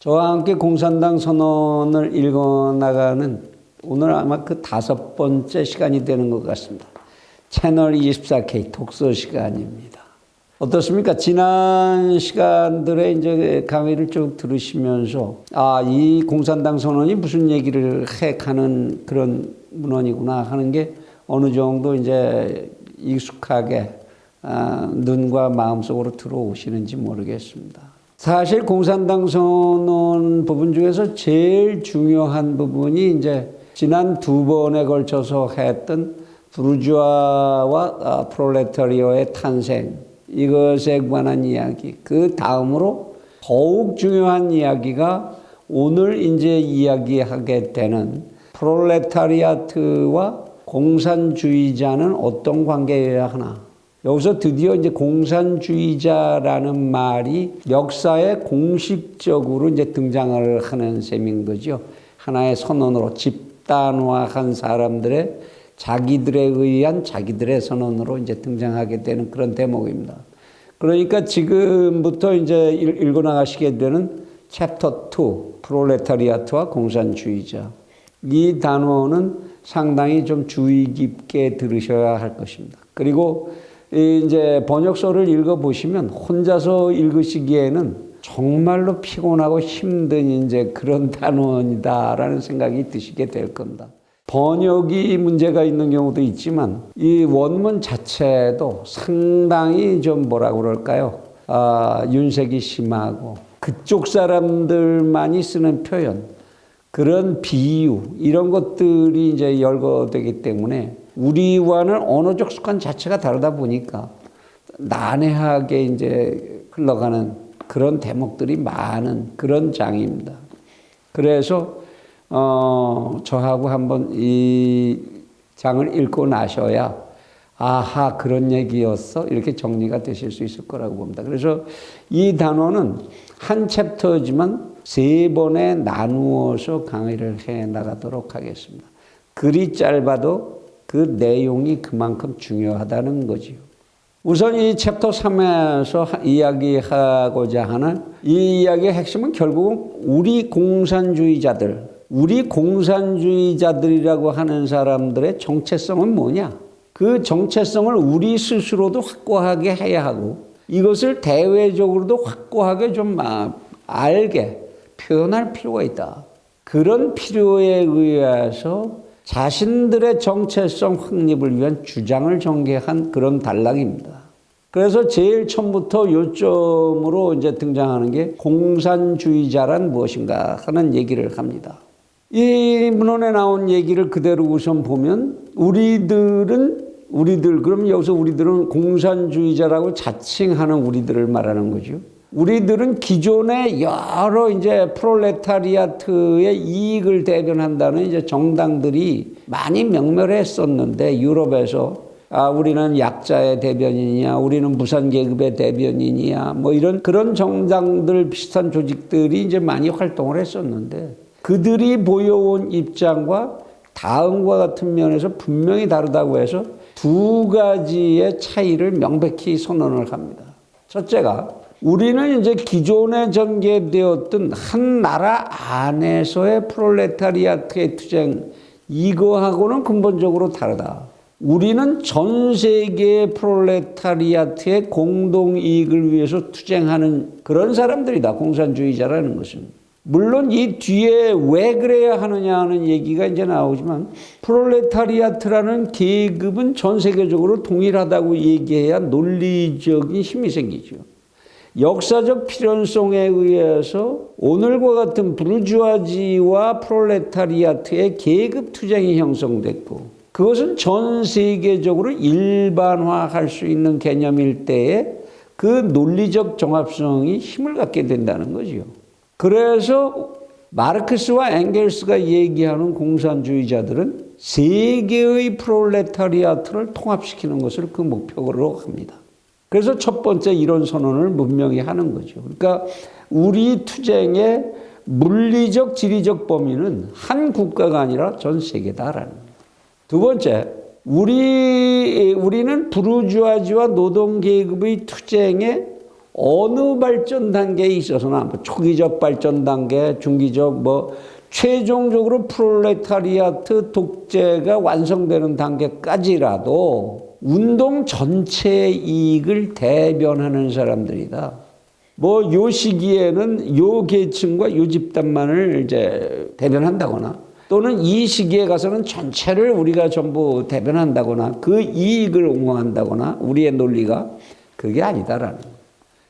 저와 함께 공산당 선언을 읽어나가는 오늘 아마 그 5번째 시간이 되는 것 같습니다. 채널 24K 독서 시간입니다. 어떻습니까? 지난 시간들에 이제 강의를 쭉 들으시면서 이 공산당 선언이 무슨 얘기를 하는 그런 문헌이구나 하는 게 어느 정도 이제 익숙하게 눈과 마음속으로 들어오시는지 모르겠습니다. 사실 공산당 선언 부분 중에서 제일 중요한 부분이 이제 지난 2번에 걸쳐서 했던 부르주아와 프롤레타리아의 탄생, 이것에 관한 이야기. 그 다음으로 더욱 중요한 이야기가 오늘 이제 이야기하게 되는 프롤레타리아트와 공산주의자는 어떤 관계여야 하나. 여기서 드디어 이제 공산주의자라는 말이 역사에 공식적으로 이제 등장을 하는 셈인 거죠. 하나의 선언으로 집단화한 사람들의 자기들에 의한 자기들의 선언으로 이제 등장하게 되는 그런 대목입니다. 그러니까 지금부터 이제 읽어나가시게 되는 챕터 2, 프롤레타리아트와 공산주의자. 이 단어는 상당히 좀 주의 깊게 들으셔야 할 것입니다. 그리고 이제 번역서를 읽어보시면 혼자서 읽으시기에는 정말로 피곤하고 힘든 이제 그런 단원이다라는 생각이 드시게 될 겁니다. 번역이 문제가 있는 경우도 있지만 이 원문 자체도 상당히 좀 뭐라 그럴까요? 윤색이 심하고 그쪽 사람들만이 쓰는 표현, 그런 비유 이런 것들이 이제 열거되기 때문에 우리와는 언어적 습관 자체가 다르다 보니까 난해하게 이제 흘러가는 그런 대목들이 많은 그런 장입니다. 그래서 저하고 한번 이 장을 읽고 나셔야 아하 그런 얘기였어 이렇게 정리가 되실 수 있을 거라고 봅니다. 그래서 이 단어는 한 챕터지만 3번에 나누어서 강의를 해 나가도록 하겠습니다. 글이 짧아도 그 내용이 그만큼 중요하다는 거지요. 우선 이 챕터 3에서 이야기하고자 하는 이 이야기의 핵심은 결국은 우리 공산주의자들이라고 하는 사람들의 정체성은 뭐냐? 그 정체성을 우리 스스로도 확고하게 해야 하고 이것을 대외적으로도 확고하게 좀 알게 표현할 필요가 있다. 그런 필요에 의해서 자신들의 정체성 확립을 위한 주장을 전개한 그런 단락입니다. 그래서 제일 처음부터 요점으로 이제 등장하는 게 공산주의자란 무엇인가 하는 얘기를 합니다. 이 문헌에 나온 얘기를 그대로 우선 보면 그럼 여기서 우리들은 공산주의자라고 자칭하는 우리들을 말하는 거죠. 우리들은 기존의 여러 이제 프롤레타리아트의 이익을 대변한다는 이제 정당들이 많이 명멸했었는데 유럽에서 우리는 약자의 대변인이야, 우리는 무산계급의 대변인이야, 뭐 이런 그런 정당들 비슷한 조직들이 이제 많이 활동을 했었는데 그들이 보여온 입장과 다음과 같은 면에서 분명히 다르다고 해서 2가지의 차이를 명백히 선언을 합니다. 첫째가 우리는 이제 기존에 전개되었던 한 나라 안에서의 프롤레타리아트의 투쟁, 이거하고는 근본적으로 다르다. 우리는 전 세계의 프롤레타리아트의 공동이익을 위해서 투쟁하는 그런 사람들이다. 공산주의자라는 것은. 물론 이 뒤에 왜 그래야 하느냐 하는 얘기가 이제 나오지만 프롤레타리아트라는 계급은 전 세계적으로 동일하다고 얘기해야 논리적인 힘이 생기죠. 역사적 필연성에 의해서 오늘과 같은 부르주아지와 프롤레타리아트의 계급 투쟁이 형성됐고 그것은 전 세계적으로 일반화할 수 있는 개념일 때에 그 논리적 정합성이 힘을 갖게 된다는 거죠. 그래서 마르크스와 엥겔스가 얘기하는 공산주의자들은 세계의 프롤레타리아트를 통합시키는 것을 그 목표로 합니다. 그래서 첫 번째 이런 선언을 분명히 하는 거죠. 그러니까 우리 투쟁의 물리적, 지리적 범위는 한 국가가 아니라 전 세계다라는 거예요. 두 번째, 우리는 부르주아지와 노동계급의 투쟁에 어느 발전 단계에 있어서나 뭐 초기적 발전 단계, 중기적 최종적으로 프롤레타리아트 독재가 완성되는 단계까지라도 운동 전체의 이익을 대변하는 사람들이다. 요 시기에는 요 계층과 요 집단만을 이제 대변한다거나 또는 이 시기에 가서는 전체를 우리가 전부 대변한다거나 그 이익을 옹호한다거나 우리의 논리가 그게 아니다라는 거예요.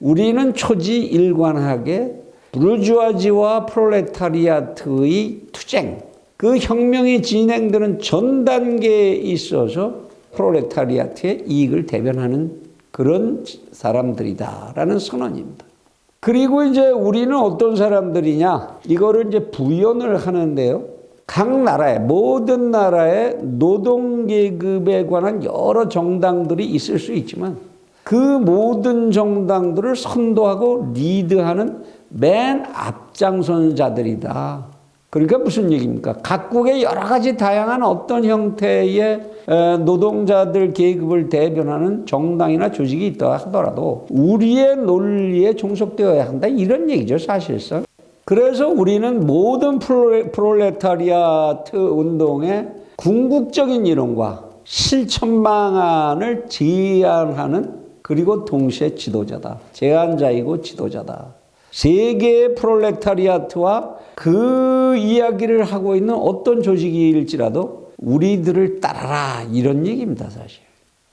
우리는 초지일관하게 부르주아지와 프롤레타리아트의 투쟁, 그 혁명이 진행되는 전 단계에 있어서 프롤레타리아트의 이익을 대변하는 그런 사람들이다라는 선언입니다. 그리고 이제 우리는 어떤 사람들이냐, 이거를 이제 부연을 하는데요. 각 나라에, 모든 나라에 노동계급에 관한 여러 정당들이 있을 수 있지만 그 모든 정당들을 선도하고 리드하는 맨 앞장선 자들이다. 그러니까 무슨 얘기입니까? 각국의 여러 가지 다양한 어떤 형태의 노동자들 계급을 대변하는 정당이나 조직이 있다 하더라도 우리의 논리에 종속되어야 한다. 이런 얘기죠, 사실상. 그래서 우리는 모든 프롤레타리아트 운동의 궁극적인 이론과 실천 방안을 제안하는 그리고 동시에 지도자다. 제안자이고 지도자다. 세계의 프롤레타리아트와 그 이야기를 하고 있는 어떤 조직일지라도 우리들을 따라라 이런 얘기입니다, 사실.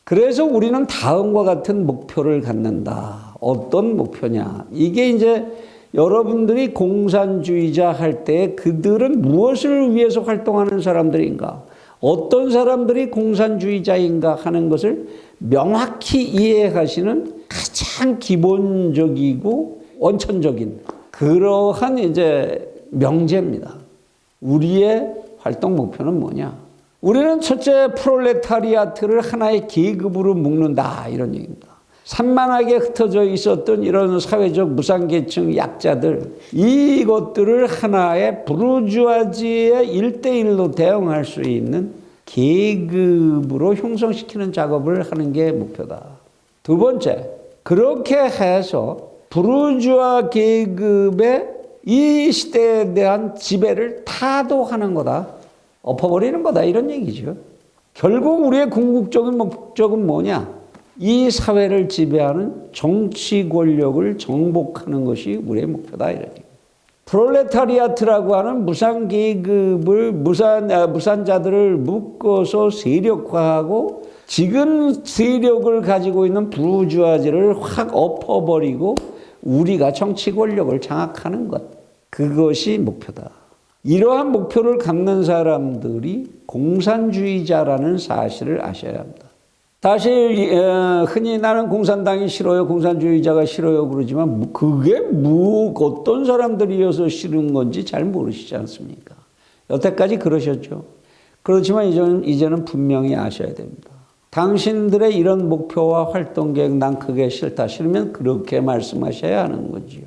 그래서 우리는 다음과 같은 목표를 갖는다. 어떤 목표냐? 이게 이제 여러분들이 공산주의자 할 때 그들은 무엇을 위해서 활동하는 사람들인가? 어떤 사람들이 공산주의자인가 하는 것을 명확히 이해하시는 가장 기본적이고 원천적인 그러한 이제 명제입니다. 우리의 활동 목표는 뭐냐? 우리는 첫째 프롤레타리아트를 하나의 계급으로 묶는다 이런 얘기입니다. 산만하게 흩어져 있었던 이런 사회적 무상계층 약자들 이것들을 하나의 부르주아지의 1대1로 대응할 수 있는 계급으로 형성시키는 작업을 하는 게 목표다. 두 번째, 그렇게 해서 부르주아 계급의 이 시대에 대한 지배를 타도하는 거다. 엎어버리는 거다 이런 얘기죠. 결국 우리의 궁극적인 목적은 뭐냐? 이 사회를 지배하는 정치 권력을 정복하는 것이 우리의 목표다 이런 얘기. 프롤레타리아트라고 하는 무산 계급을 무산자들을 묶어서 세력화하고 지금 세력을 가지고 있는 부르주아지를 확 엎어버리고 우리가 정치 권력을 장악하는 것. 그것이 목표다. 이러한 목표를 갖는 사람들이 공산주의자라는 사실을 아셔야 합니다. 사실 흔히 나는 공산당이 싫어요, 공산주의자가 싫어요 그러지만 그게 어떤 사람들이어서 싫은 건지 잘 모르시지 않습니까? 여태까지 그러셨죠. 그렇지만 이제는 분명히 아셔야 됩니다. 당신들의 이런 목표와 활동 계획 난 그게 싫다. 싫으면 그렇게 말씀하셔야 하는 거지요.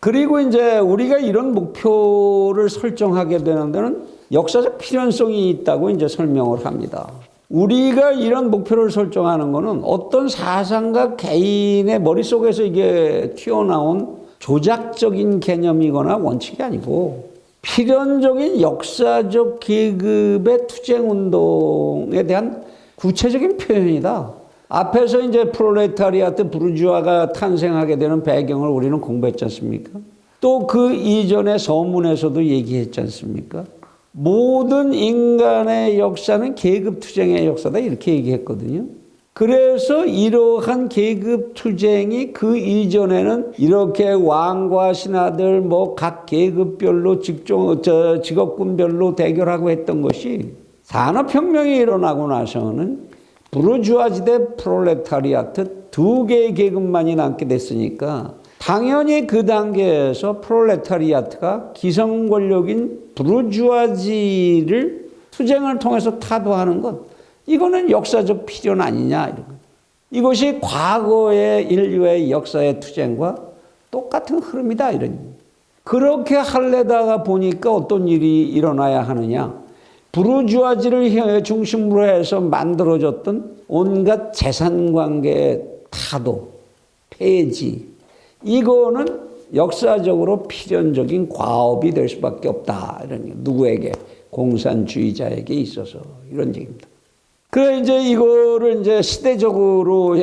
그리고 이제 우리가 이런 목표를 설정하게 되는 데는 역사적 필연성이 있다고 이제 설명을 합니다. 우리가 이런 목표를 설정하는 것은 어떤 사상가 개인의 머릿속에서 이게 튀어나온 조작적인 개념이거나 원칙이 아니고 필연적인 역사적 계급의 투쟁운동에 대한 구체적인 표현이다. 앞에서 이제 프롤레타리아트 부르주아가 탄생하게 되는 배경을 우리는 공부했지 않습니까? 또 그 이전의 서문에서도 얘기했지 않습니까? 모든 인간의 역사는 계급투쟁의 역사다 이렇게 얘기했거든요. 그래서 이러한 계급투쟁이 그 이전에는 이렇게 왕과 신하들 각 계급별로 직업군별로 대결하고 했던 것이 산업혁명이 일어나고 나서는 부르주아지 대 프롤레타리아트 두 개의 계급만이 남게 됐으니까 당연히 그 단계에서 프롤레타리아트가 기성 권력인 부르주아지를 투쟁을 통해서 타도하는 것, 이거는 역사적 필연 아니냐 이런 거. 이것이 과거의 인류의 역사의 투쟁과 똑같은 흐름이다 이런. 그렇게 하려다가 보니까 어떤 일이 일어나야 하느냐? 부르주아지를 중심으로 해서 만들어졌던 온갖 재산관계의 타도, 폐지, 이거는 역사적으로 필연적인 과업이 될 수밖에 없다. 이런 누구에게? 공산주의자에게 있어서 이런 얘기입니다. 그래 이제 이거를 이제 시대적으로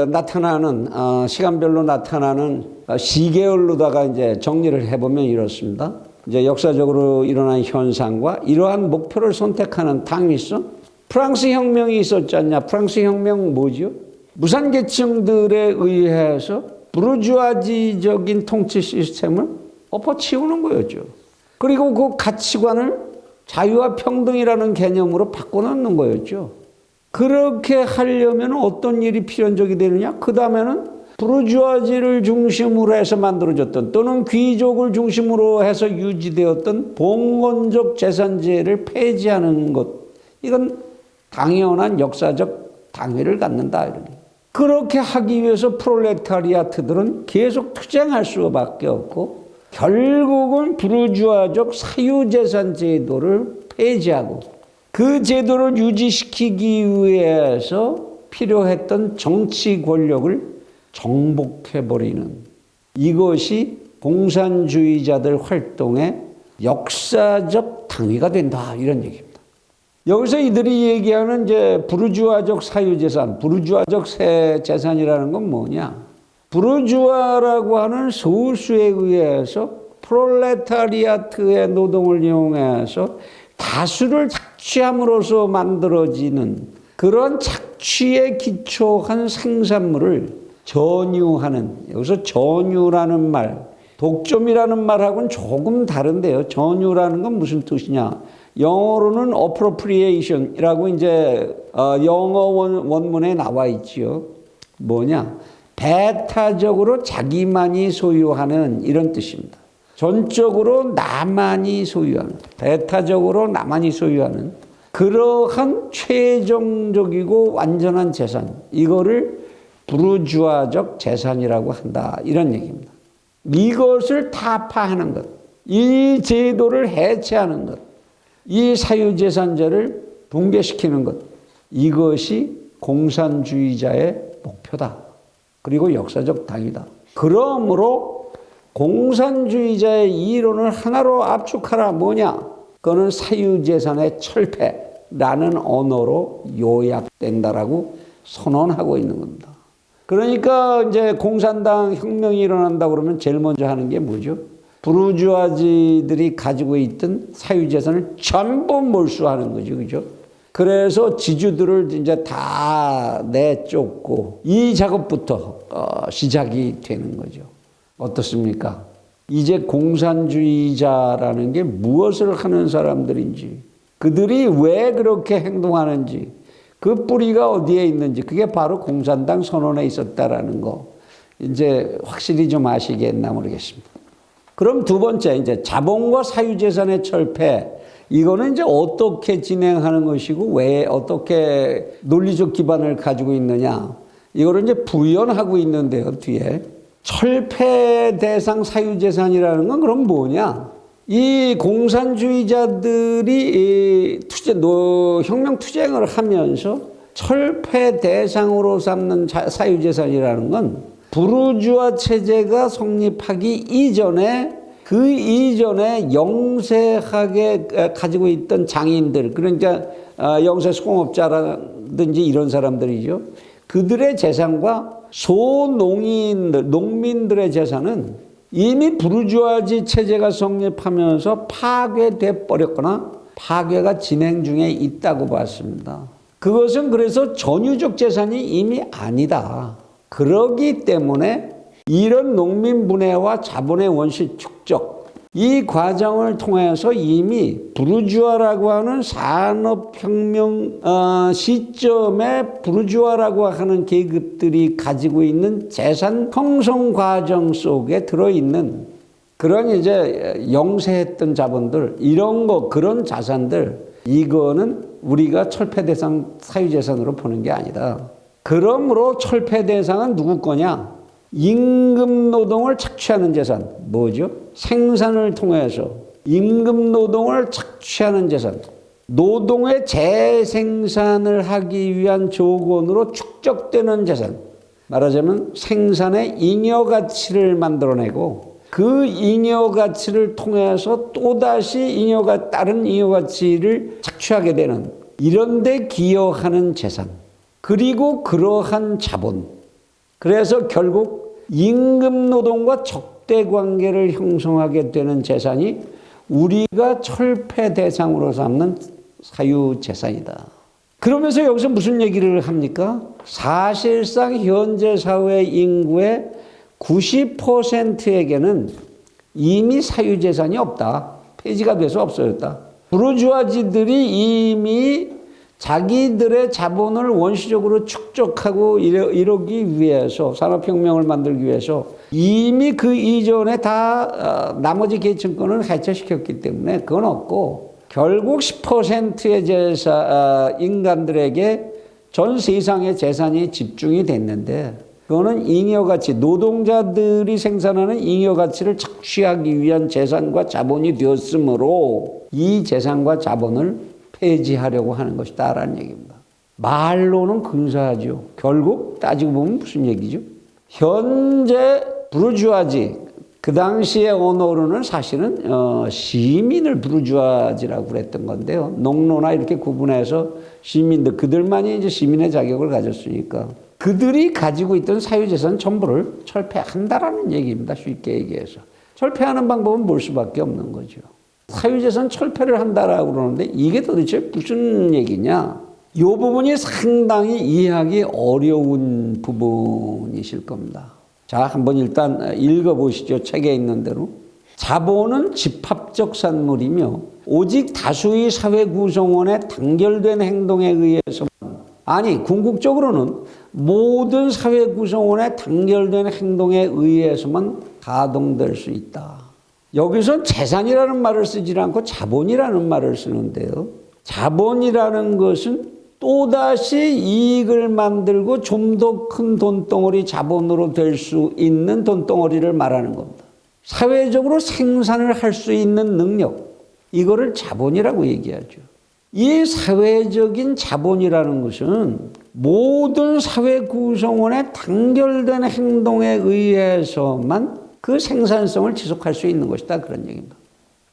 나타나는 시간별로 나타나는 시계열로다가 이제 정리를 해보면 이렇습니다. 이제 역사적으로 일어난 현상과 이러한 목표를 선택하는 당위성. 프랑스 혁명이 있었지 않냐? 프랑스 혁명 뭐죠? 무산계층들에 의해서 부르주아지적인 통치 시스템을 엎어치우는 거였죠. 그리고 그 가치관을 자유와 평등이라는 개념으로 바꿔놓는 거였죠. 그렇게 하려면 어떤 일이 필연적이 되느냐? 그 다음에는 부르주아지를 중심으로 해서 만들어졌던 또는 귀족을 중심으로 해서 유지되었던 봉건적 재산제를 폐지하는 것. 이건 당연한 역사적 당위를 갖는다. 이런. 그렇게 하기 위해서 프롤레타리아트들은 계속 투쟁할 수밖에 없고 결국은 부르주아적 사유재산 제도를 폐지하고 그 제도를 유지시키기 위해서 필요했던 정치 권력을 정복해버리는 이것이 공산주의자들 활동의 역사적 당위가 된다. 이런 얘기입니다. 여기서 이들이 얘기하는 이제 부르주아적 사유재산, 부르주아적 재산이라는 건 뭐냐? 부르주아라고 하는 소수에 의해서 프롤레타리아트의 노동을 이용해서 다수를 착취함으로써 만들어지는 그런 착취에 기초한 생산물을 전유하는, 여기서 전유라는 말, 독점이라는 말하고는 조금 다른데요. 전유라는 건 무슨 뜻이냐? 영어로는 appropriation이라고 이제 영어 원문에 나와 있지요. 뭐냐? 배타적으로 자기만이 소유하는 이런 뜻입니다. 전적으로 나만이 소유하는, 배타적으로 나만이 소유하는 그러한 최종적이고 완전한 재산, 이거를 부르주아적 재산이라고 한다. 이런 얘기입니다. 이것을 타파하는 것, 이 제도를 해체하는 것, 이 사유재산제를 붕괴시키는 것, 이것이 공산주의자의 목표다. 그리고 역사적 당이다. 그러므로 공산주의자의 이론을 하나로 압축하라. 뭐냐? 그거는 사유재산의 철폐라는 언어로 요약된다라고 선언하고 있는 겁니다. 그러니까 이제 공산당 혁명이 일어난다고 그러면 제일 먼저 하는 게 뭐죠? 부르주아지들이 가지고 있던 사유재산을 전부 몰수하는 거죠. 그죠? 그래서 지주들을 이제 다 내쫓고 이 작업부터 시작이 되는 거죠. 어떻습니까? 이제 공산주의자라는 게 무엇을 하는 사람들인지, 그들이 왜 그렇게 행동하는지, 그 뿌리가 어디에 있는지, 그게 바로 공산당 선언에 있었다라는 거, 이제 확실히 좀 아시겠나 모르겠습니다. 그럼 두 번째, 이제 자본과 사유재산의 철폐, 이거는 이제 어떻게 진행하는 것이고, 왜, 어떻게 논리적 기반을 가지고 있느냐, 이거를 이제 부연하고 있는데요, 뒤에. 철폐 대상 사유재산이라는 건 그럼 뭐냐? 이 공산주의자들이 혁명 투쟁을 하면서 철폐 대상으로 삼는 사유재산이라는 건 부르주아 체제가 성립하기 이전에 그 이전에 영세하게 가지고 있던 장인들, 그러니까 영세 수공업자라든지 이런 사람들이죠. 그들의 재산과 소농인들, 농민들의 재산은 이미 부르주아지 체제가 성립하면서 파괴돼 버렸거나 파괴가 진행 중에 있다고 봤습니다. 그것은 그래서 전유적 재산이 이미 아니다. 그러기 때문에 이런 농민 분해와 자본의 원시 축적, 이 과정을 통해서 이미 부르주아라고 하는 산업혁명 시점에 부르주아라고 하는 계급들이 가지고 있는 재산 형성 과정 속에 들어있는 그런 이제 영세했던 자본들, 이런 거, 그런 자산들, 이거는 우리가 철폐 대상 사유재산으로 보는 게 아니다. 그러므로 철폐 대상은 누구 거냐? 임금 노동을 착취하는 재산, 뭐죠? 생산을 통해서 임금 노동을 착취하는 재산, 노동의 재생산을 하기 위한 조건으로 축적되는 재산, 말하자면 생산의 잉여 가치를 만들어내고 그 잉여 가치를 통해서 또다시 다른 잉여 가치를 착취하게 되는 이런 데 기여하는 재산, 그리고 그러한 자본. 그래서 결국 임금 노동과 적대 관계를 형성하게 되는 재산이 우리가 철폐 대상으로 삼는 사유 재산이다. 그러면서 여기서 무슨 얘기를 합니까? 사실상 현재 사회 인구의 90%에게는 이미 사유 재산이 없다. 폐지가 돼서 없어졌다. 부르주아지들이 이미 자기들의 자본을 원시적으로 축적하고 이러기 위해서, 산업혁명을 만들기 위해서 이미 그 이전에 다 나머지 계층권을 해체시켰기 때문에 그건 없고, 결국 10%의 인간들에게 전 세상의 재산이 집중이 됐는데, 그거는 잉여가치, 노동자들이 생산하는 잉여가치를 착취하기 위한 재산과 자본이 되었으므로 이 재산과 자본을 폐지하려고 하는 것이다라는 얘기입니다. 말로는 근사하죠. 결국 따지고 보면 무슨 얘기죠? 현재 부르주아지, 그 당시의 언어로는 사실은 시민을 부르주아지라고 그랬던 건데요. 농노나 이렇게 구분해서 시민들, 그들만이 이제 시민의 자격을 가졌으니까 그들이 가지고 있던 사유재산 전부를 철폐한다라는 얘기입니다. 쉽게 얘기해서. 철폐하는 방법은 뭘 수밖에 없는 거죠. 사유재산 철폐를 한다라고 그러는데 이게 도대체 무슨 얘기냐? 이 부분이 상당히 이해하기 어려운 부분이실 겁니다. 자, 한번 일단 읽어보시죠. 책에 있는 대로. 자본은 집합적 산물이며 오직 다수의 사회 구성원의 단결된 행동에 의해서, 아니 궁극적으로는 모든 사회 구성원의 단결된 행동에 의해서만 가동될 수 있다. 여기서 재산이라는 말을 쓰지 않고 자본이라는 말을 쓰는데요. 자본이라는 것은 또다시 이익을 만들고 좀 더 큰 돈덩어리, 자본으로 될 수 있는 돈덩어리를 말하는 겁니다. 사회적으로 생산을 할 수 있는 능력, 이거를 자본이라고 얘기하죠. 이 사회적인 자본이라는 것은 모든 사회 구성원의 단결된 행동에 의해서만 그 생산성을 지속할 수 있는 것이다, 그런 얘기입니다.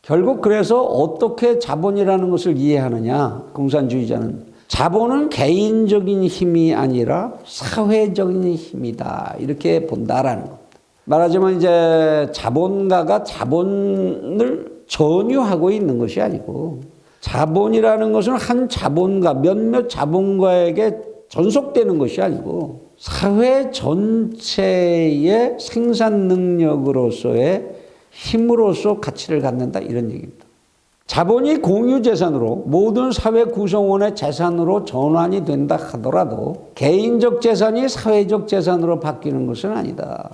결국 그래서 어떻게 자본이라는 것을 이해하느냐, 공산주의자는 자본은 개인적인 힘이 아니라 사회적인 힘이다, 이렇게 본다라는 겁니다. 말하자면 이제 자본가가 자본을 전유하고 있는 것이 아니고, 자본이라는 것은 한 자본가, 몇몇 자본가에게 전속되는 것이 아니고 사회 전체의 생산 능력으로서의 힘으로서 가치를 갖는다, 이런 얘기입니다. 자본이 공유재산으로 모든 사회 구성원의 재산으로 전환이 된다 하더라도 개인적 재산이 사회적 재산으로 바뀌는 것은 아니다.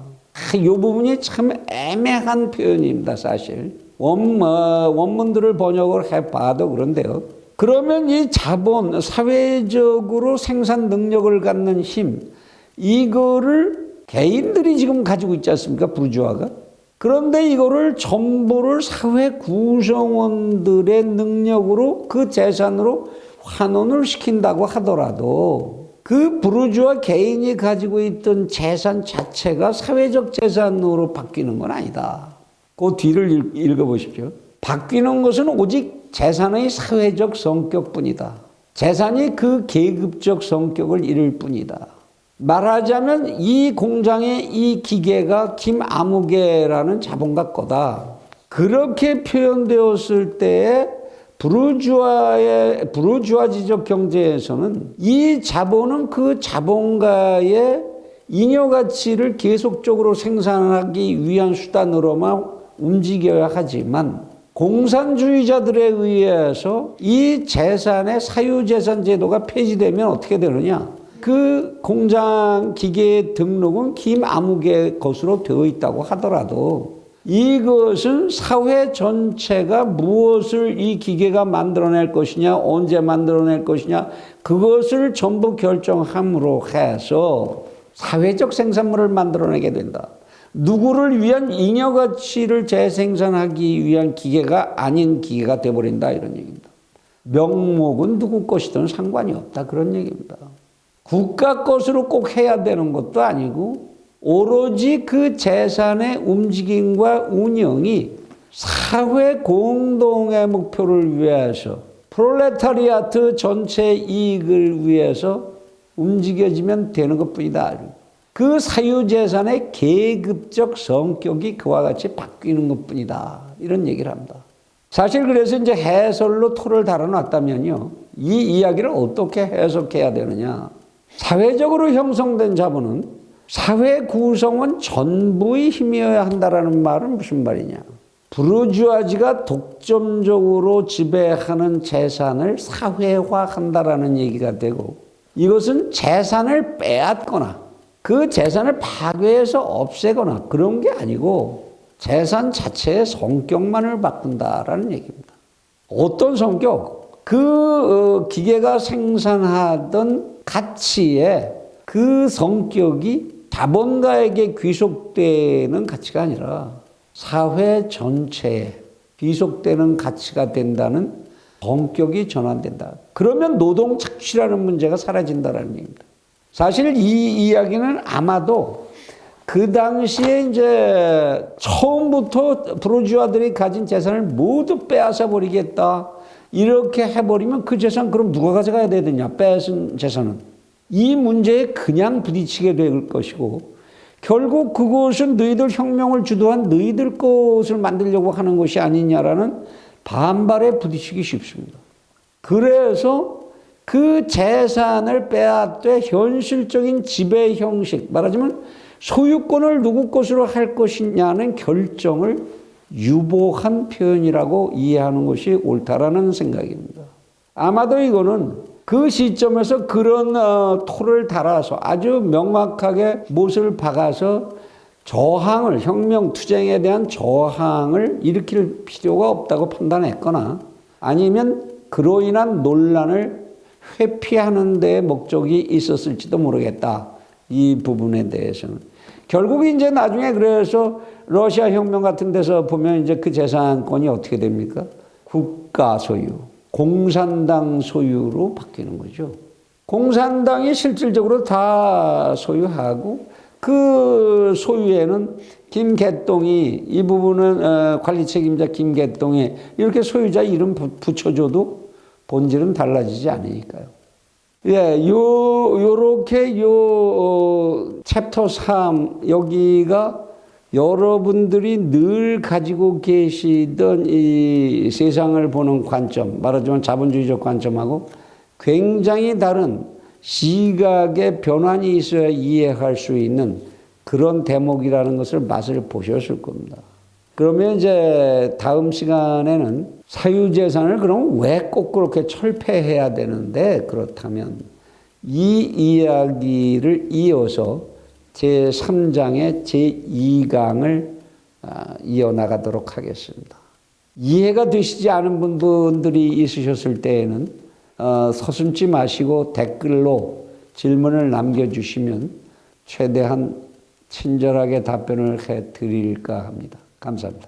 이 부분이 참 애매한 표현입니다, 사실. 원문들을 번역을 해봐도 그런데요. 그러면 이 자본, 사회적으로 생산 능력을 갖는 힘, 이거를 개인들이 지금 가지고 있지 않습니까? 부르주아가. 그런데 이거를 전부를 사회 구성원들의 능력으로, 그 재산으로 환원을 시킨다고 하더라도 그 부르주아 개인이 가지고 있던 재산 자체가 사회적 재산으로 바뀌는 건 아니다. 그 뒤를 읽어보십시오. 바뀌는 것은 오직 재산의 사회적 성격뿐이다. 재산이 그 계급적 성격을 잃을 뿐이다. 말하자면 이 공장의 이 기계가 김아무개라는 자본가 거다. 그렇게 표현되었을 때에 부르주아지적 경제에서는 이 자본은 그 자본가의 잉여가치를 계속적으로 생산하기 위한 수단으로만 움직여야 하지만, 공산주의자들에 의해서 이 재산의 사유재산 제도가 폐지되면 어떻게 되느냐? 그 공장 기계의 등록은 김아무개 것으로 되어 있다고 하더라도 이것은 사회 전체가 무엇을 이 기계가 만들어낼 것이냐, 언제 만들어낼 것이냐, 그것을 전부 결정함으로 해서 사회적 생산물을 만들어내게 된다. 누구를 위한 잉여가치를 재생산하기 위한 기계가 아닌 기계가 되어버린다, 이런 얘기입니다. 명목은 누구 것이든 상관이 없다, 그런 얘기입니다. 국가 것으로 꼭 해야 되는 것도 아니고 오로지 그 재산의 움직임과 운영이 사회 공동의 목표를 위해서 프롤레타리아트 전체 이익을 위해서 움직여지면 되는 것뿐이다. 그 사유재산의 계급적 성격이 그와 같이 바뀌는 것뿐이다. 이런 얘기를 합니다. 사실 그래서 이제 해설로 토를 달아놨다면요. 이 이야기를 어떻게 해석해야 되느냐. 사회적으로 형성된 자본은 사회 구성원 전부의 힘이어야 한다라는 말은 무슨 말이냐. 부르주아지가 독점적으로 지배하는 재산을 사회화한다라는 얘기가 되고 이것은 재산을 빼앗거나 그 재산을 파괴해서 없애거나 그런 게 아니고 재산 자체의 성격만을 바꾼다라는 얘기입니다. 어떤 성격? 그 기계가 생산하던 가치의 그 성격이 자본가에게 귀속되는 가치가 아니라 사회 전체에 귀속되는 가치가 된다는 성격이 전환된다. 그러면 노동 착취라는 문제가 사라진다는 얘기입니다. 사실 이 이야기는 아마도 그 당시에 이제 처음부터 부르주아들이 가진 재산을 모두 빼앗아 버리겠다. 이렇게 해버리면 그 재산 그럼 누가 가져가야 되느냐? 뺏은 재산은. 이 문제에 그냥 부딪히게 될 것이고 결국 그것은 너희들 혁명을 주도한 너희들 것을 만들려고 하는 것이 아니냐라는 반발에 부딪히기 쉽습니다. 그래서 그 재산을 빼앗되 현실적인 지배 형식, 말하자면 소유권을 누구 것으로 할 것이냐는 결정을 유보한 표현이라고 이해하는 것이 옳다라는 생각입니다. 아마도 이거는 그 시점에서 그런 토를 달아서 아주 명확하게 못을 박아서 저항을, 혁명 투쟁에 대한 저항을 일으킬 필요가 없다고 판단했거나 아니면 그로 인한 논란을 회피하는 데 목적이 있었을지도 모르겠다. 이 부분에 대해서는. 결국 이제 나중에 그래서 러시아 혁명 같은 데서 보면 이제 그 재산권이 어떻게 됩니까? 국가 소유, 공산당 소유로 바뀌는 거죠. 공산당이 실질적으로 다 소유하고 그 소유에는 김개똥이 이 부분은 관리 책임자 김개똥이 이렇게 소유자 이름 붙여줘도 본질은 달라지지 않으니까요. 예, 요렇게 챕터 3 여기가 여러분들이 늘 가지고 계시던 이 세상을 보는 관점, 말하자면 자본주의적 관점하고 굉장히 다른 시각의 변환이 있어야 이해할 수 있는 그런 대목이라는 것을 맛을 보셨을 겁니다. 그러면 이제 다음 시간에는 사유재산을 그럼 왜 꼭 그렇게 철폐해야 되는데 그렇다면 이 이야기를 이어서 제3장의 제2강을 이어나가도록 하겠습니다. 이해가 되시지 않은 분들이 있으셨을 때에는 서슴지 마시고 댓글로 질문을 남겨주시면 최대한 친절하게 답변을 해드릴까 합니다. 감사합니다.